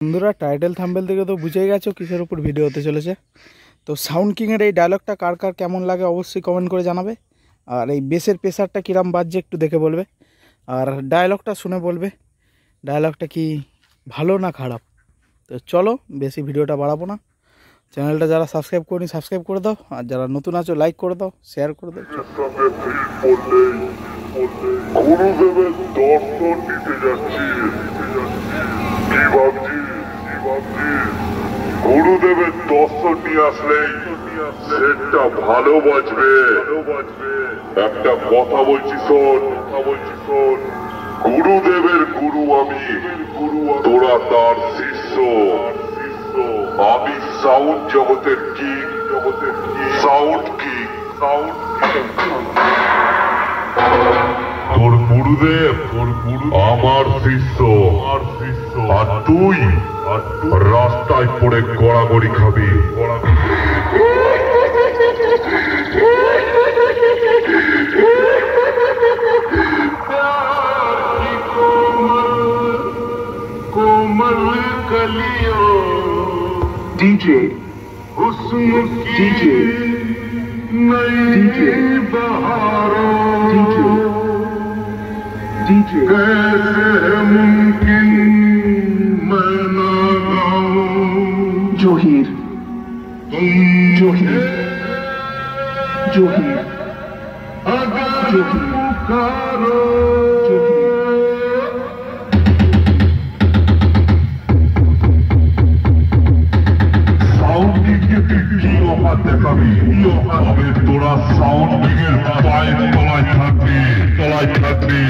বন্ধুরা title thumbnail থেকে তো বুঝেই গেছো কিসের উপর ভিডিও হতে চলেছে। তো সাউন্ড কিংয়ের এই ডায়লগটা কার কার কেমন লাগে অবশ্যই কমেন্ট করে জানাবে। আর এই বেসের প্রেসারটা কিরাম বাজছে একটু দেখে বলবে, আর ডায়লগটা শুনে বলবে ডায়লগটা কি ভালো না খারাপ। তো চলো বেশি ভিডিওটা বাড়াবো না, চ্যানেলটা যারা সাবস্ক্রাইব করিনি সাবস্ক্রাইব করে দাও, আর যারা নতুন আছো লাইক করে দাও, শেয়ার করে দাও। গুরুদেবের দর্শন নিতে যাচ্ছি। কি ভাবছি গুরুদেবের দর্শন নিয়ে আসলেই সেটটা ভালো বাজবে। একটা কথা বলছি শোন, গুরুদেবের গুরু আমি, তোরা তার শিষ্য। আমি সাউন্ড জগতের কিং, সাউন্ড কিং। তোর গুরুদেব আমার শিষ্য, আর তুই রাস্তায় পড়ে গড়াগড়ি খাবি। कोमल कलियों डीजे हुस्न की नई बहारों डीजे कैसे मुमकिन मैं ना गाऊं। जोहीर जोहीर जोहीर अगर जोहीर पुकारो দেখাবি, তবে তোরা সাউন্ডিং এর পায়ের তলায় থাকবি।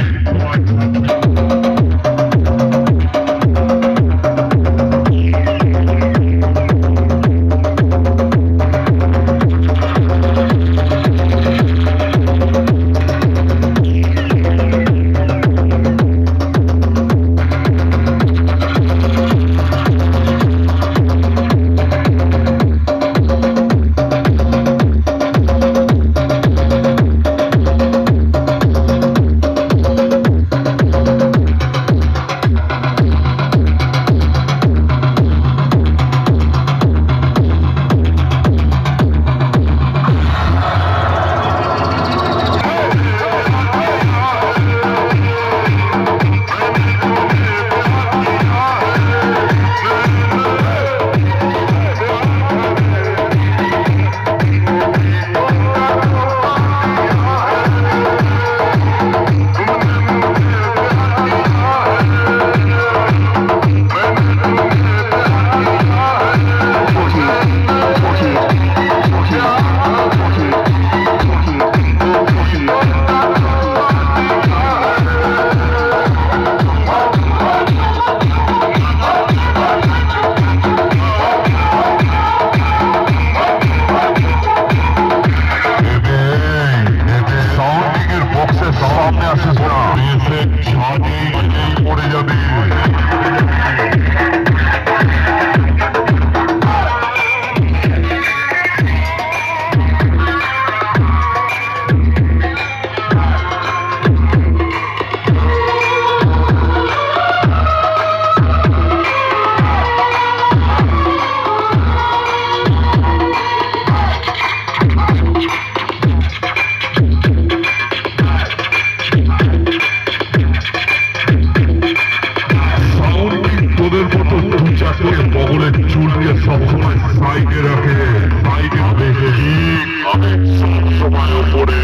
বগলের চুলকে সবসময় সাইডে রাখে, আমি সব সময় ওপরে